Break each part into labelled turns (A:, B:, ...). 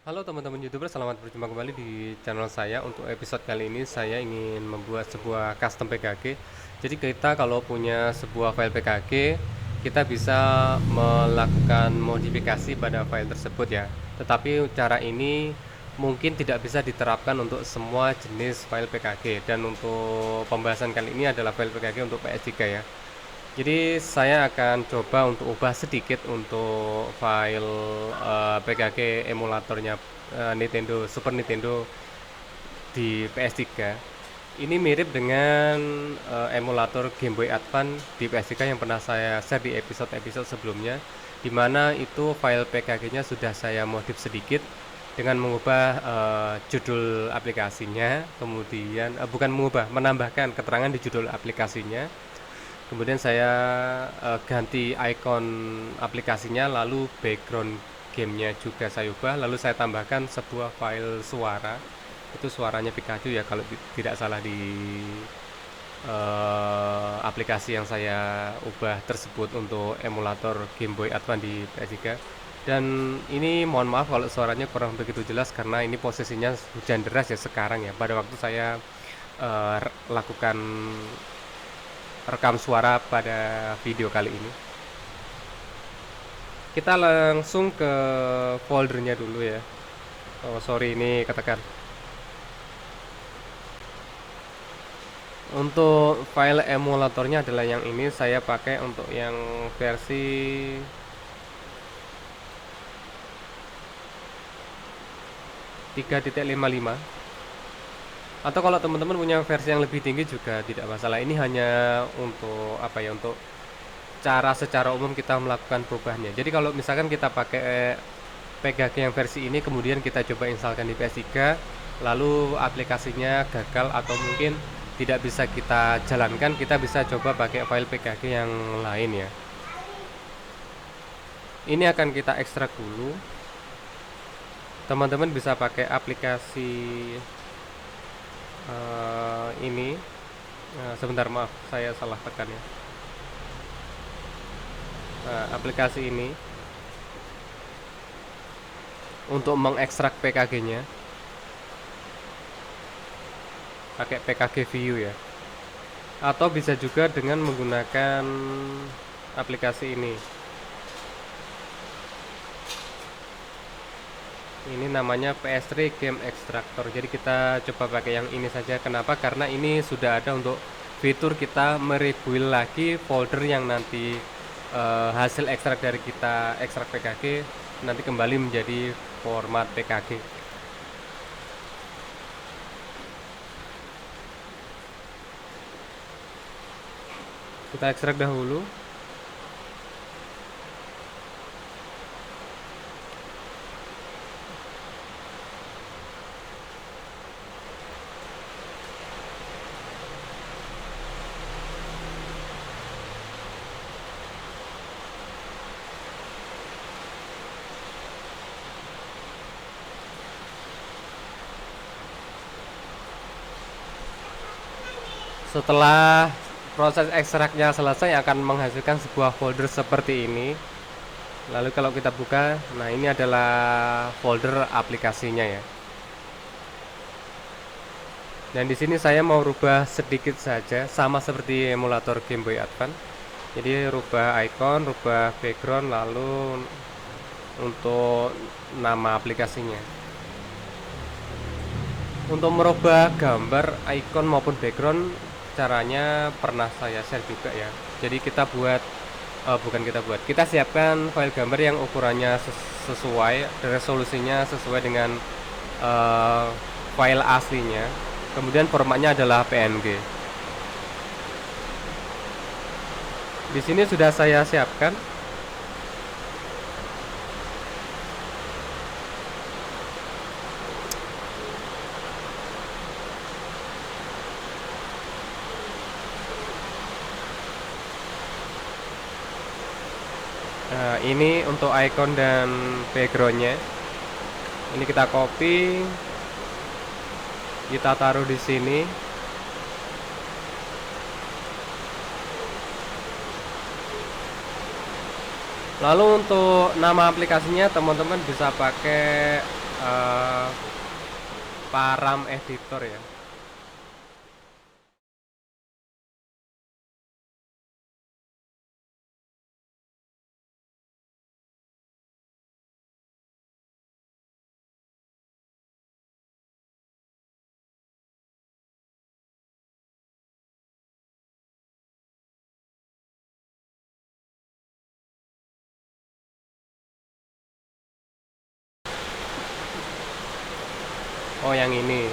A: Halo teman-teman YouTuber, selamat berjumpa kembali di channel saya. Untuk episode kali ini saya ingin membuat sebuah custom PKG. Jadi kita kalau punya sebuah file PKG, kita bisa melakukan modifikasi pada file tersebut ya. Tetapi cara ini mungkin tidak bisa diterapkan untuk semua jenis file PKG. Dan untuk pembahasan kali ini adalah file PKG untuk PS3 ya. Jadi saya akan coba untuk ubah sedikit untuk file PKG emulatornya Nintendo Super Nintendo di PS3. Ini mirip dengan emulator Game Boy Advance di PS3 yang pernah saya share di episode-episode sebelumnya, di mana itu file PKG-nya sudah saya modif sedikit dengan mengubah judul aplikasinya, kemudian bukan mengubah, menambahkan keterangan di judul aplikasinya. Kemudian saya ganti icon aplikasinya, lalu background gamenya juga saya ubah, lalu saya tambahkan sebuah file suara. Itu suaranya Pikachu ya kalau tidak salah di aplikasi yang saya ubah tersebut untuk emulator Game Boy Advance di PS3. Dan ini mohon maaf kalau suaranya kurang begitu jelas karena ini posisinya hujan deras ya sekarang ya. Pada waktu saya lakukan rekam suara pada video kali ini. Kita langsung ke foldernya dulu ya. Oh sorry, ini katakan untuk file emulatornya adalah yang ini. Saya pakai untuk yang versi 3.55, atau kalau teman-teman punya versi yang lebih tinggi juga tidak masalah. Ini hanya untuk apa ya, untuk cara secara umum kita melakukan perubahannya. Jadi kalau misalkan kita pakai PKG yang versi ini, kemudian kita coba instalkan di PS3, lalu aplikasinya gagal atau mungkin tidak bisa kita jalankan, kita bisa coba pakai file PKG yang lain ya. Ini akan kita ekstrak dulu. Teman-teman bisa pakai aplikasi ini. Sebentar, maaf, saya salah tekan ya. Aplikasi ini untuk mengekstrak PKG-nya pakai PKG View ya, atau bisa juga dengan menggunakan aplikasi ini. Ini namanya PS3 Game Extractor. Jadi kita coba pakai yang ini saja. Kenapa? Karena ini sudah ada untuk fitur kita merebuild lagi folder yang nanti hasil ekstrak dari kita ekstrak PKG nanti kembali menjadi format PKG. Kita ekstrak dahulu. Setelah proses ekstraknya selesai, akan menghasilkan sebuah folder seperti ini. Lalu kalau kita buka, nah ini adalah folder aplikasinya ya. Dan di sini saya mau rubah sedikit saja, sama seperti emulator Game Boy Advance. Jadi rubah icon, rubah background, lalu untuk nama aplikasinya. Untuk merubah gambar, icon maupun background, caranya pernah saya share juga ya. Jadi kita buat kita siapkan file gambar yang ukurannya sesuai, resolusinya sesuai dengan file aslinya. Kemudian formatnya adalah PNG. Di sini sudah saya siapkan. Nah, ini untuk icon dan backgroundnya. Ini kita copy, kita taruh di sini. Lalu untuk nama aplikasinya teman-teman bisa pakai eh, param editor ya. Oh, yang ini.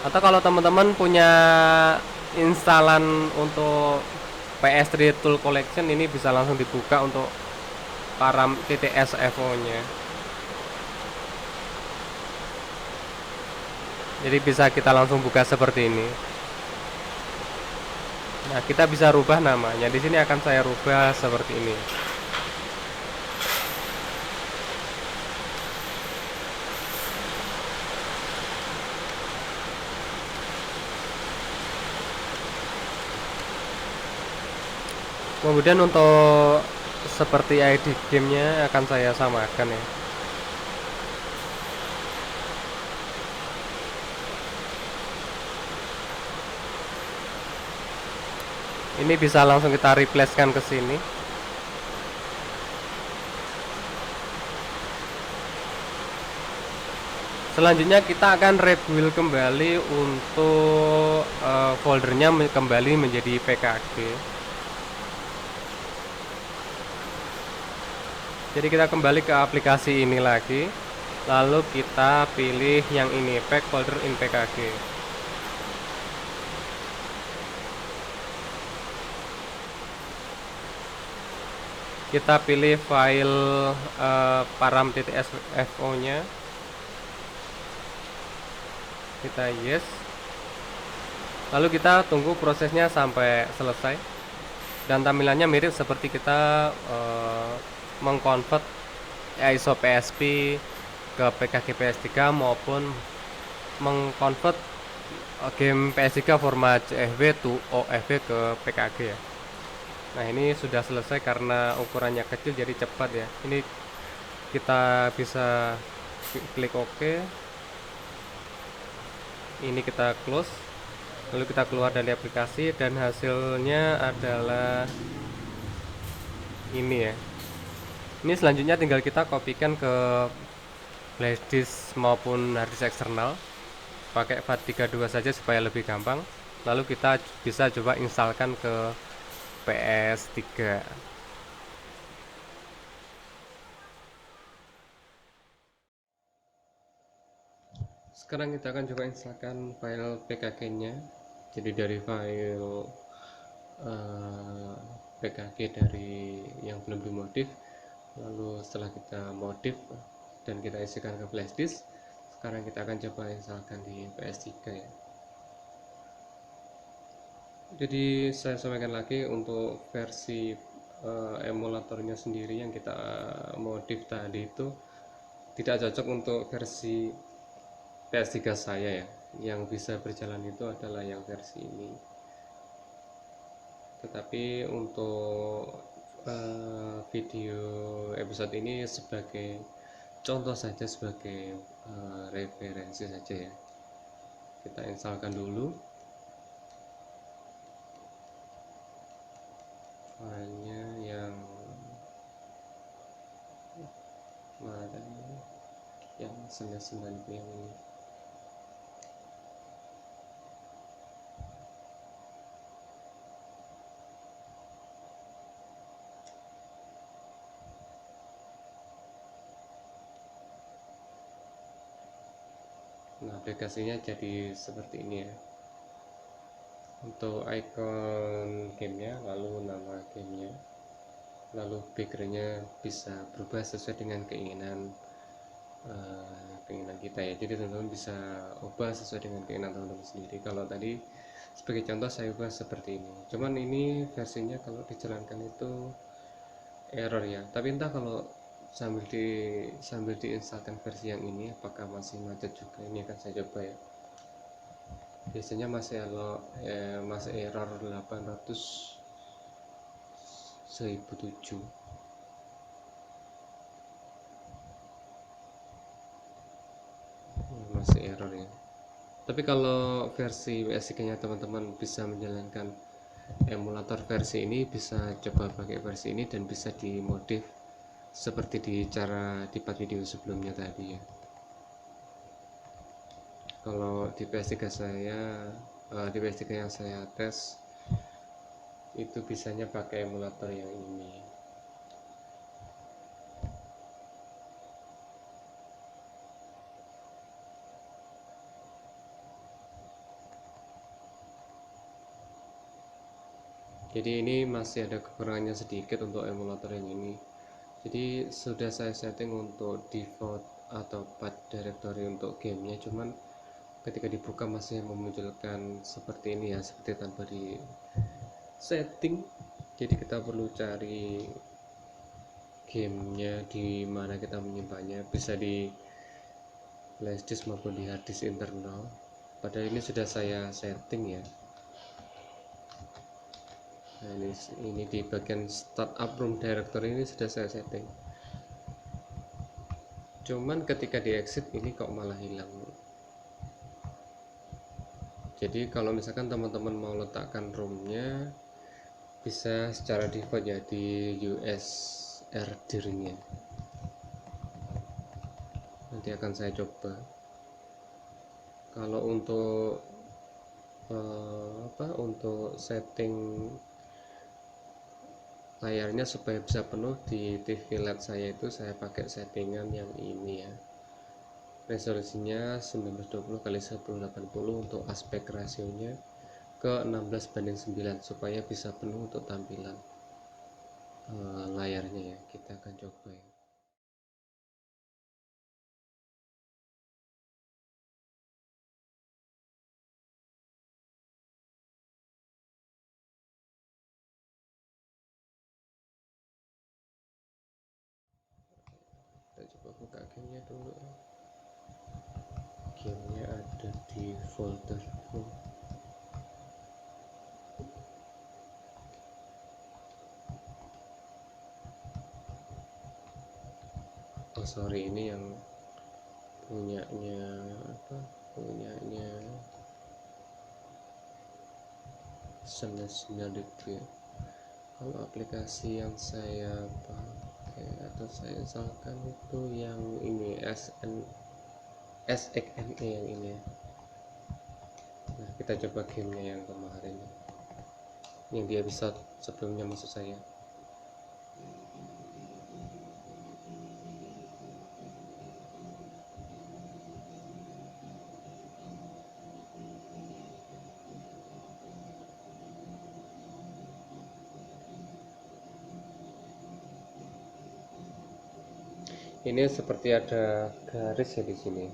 A: Atau kalau teman-teman punya instalan untuk PS3 Tool Collection, ini bisa langsung dibuka untuk param TTS-FO nya. Jadi bisa kita langsung buka seperti ini. Nah, kita bisa rubah namanya. Di sini akan saya rubah seperti ini. Kemudian untuk seperti ID gamenya akan saya samakan ya. Ini bisa langsung kita replace kan ke sini. Selanjutnya kita akan rebuild kembali untuk foldernya kembali menjadi PKG. Jadi kita kembali ke aplikasi ini lagi, lalu kita pilih yang ini, pack folder in PKG. Kita pilih file param.sfo nya, kita yes, lalu kita tunggu prosesnya sampai selesai dan tampilannya mirip seperti kita mengkonvert ISO PSP ke PKG PS3 maupun mengkonvert game PS3 format CFW to OFW ke PKG ya. Nah, ini sudah selesai karena ukurannya kecil jadi cepat ya. Ini kita bisa klik OK. Ini kita close. Lalu kita keluar dari aplikasi dan hasilnya adalah ini ya. Ini selanjutnya tinggal kita kopikan ke flash disk maupun hard disk eksternal. Pakai FAT32 saja supaya lebih gampang. Lalu kita bisa coba instalkan ke PS3. Sekarang kita akan coba instalkan file PKG nya. Jadi dari file PKG dari yang belum dimodif, lalu setelah kita modif dan kita isikan ke flash disk, sekarang kita akan coba instalkan di PS3 ya. Jadi saya sampaikan lagi untuk versi emulatornya sendiri yang kita modif tadi itu tidak cocok untuk versi PS3 saya ya. Yang bisa berjalan itu adalah yang versi ini. Tetapi untuk video episode ini sebagai contoh saja, sebagai referensi saja ya. Kita instalkan dulu filenya yang mana, yang 99 yang ini. Nah, aplikasinya jadi seperti ini ya. Untuk icon gamenya, lalu nama gamenya, lalu backgroundnya bisa berubah sesuai dengan keinginan kita ya. Jadi teman-teman bisa ubah sesuai dengan keinginan teman-teman sendiri. Kalau tadi sebagai contoh saya ubah seperti ini, cuman ini versinya kalau dijalankan itu error ya. Tapi entah kalau sambil diinstalkan versi yang ini apakah masih macet juga. Ini akan saya coba ya. Biasanya masih error 800 1007. masih error ya. Tapi kalau versi WSIK nya teman-teman bisa menjalankan emulator versi ini, bisa coba pakai versi ini dan bisa dimodif seperti di part video sebelumnya tadi ya. Kalau di PS3 saya, di PS3 yang saya tes itu bisanya pakai emulator yang ini. Jadi ini masih ada kekurangannya sedikit untuk emulator yang ini. Jadi sudah saya setting untuk default atau path directory untuk gamenya, cuman ketika dibuka masih memunculkan seperti ini ya, seperti tanpa di setting. Jadi kita perlu cari gamenya di mana kita menyimpannya, bisa di flash disk maupun di hard disk internal. Padahal ini sudah saya setting ya. Nah, ini di bagian startup room directory ini sudah saya setting. Cuman ketika di exit ini kok malah hilang. Jadi kalau misalkan teman-teman mau letakkan roomnya, bisa secara default ya di USR dir-nya. Nanti akan saya coba. Kalau untuk untuk setting layarnya supaya bisa penuh di TV LED saya itu saya pakai settingan yang ini ya, resolusinya 1920x1080 untuk aspek rasionya ke 16:9 supaya bisa penuh untuk tampilan layarnya ya. Kita akan coba ya. Kita coba buka gamenya dulu ya. Gamenya ada di folder full. Oh sorry, ini yang punyanya Sense9 ya. Kalau aplikasi yang saya pakai atau saya installkan itu yang ini SXNE yang ini ya. Nah kita coba gamenya yang kemarin yang dia bisa sebelumnya maksud saya. Ini seperti ada garis ya di sini.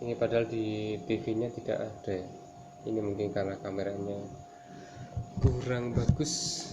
A: Ini padahal di TV-nya tidak ada. Ini mungkin karena kameranya kurang bagus.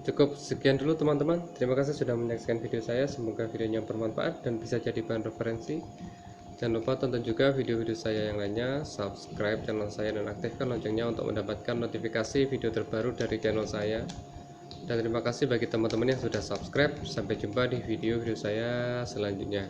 A: Cukup sekian dulu teman-teman. Terima kasih sudah menyaksikan video saya. Semoga videonya bermanfaat dan bisa jadi bahan referensi. Jangan lupa tonton juga video-video saya yang lainnya. Subscribe channel saya dan aktifkan loncengnya untuk mendapatkan notifikasi video terbaru dari channel saya. Dan terima kasih bagi teman-teman yang sudah subscribe. Sampai jumpa di video-video saya selanjutnya.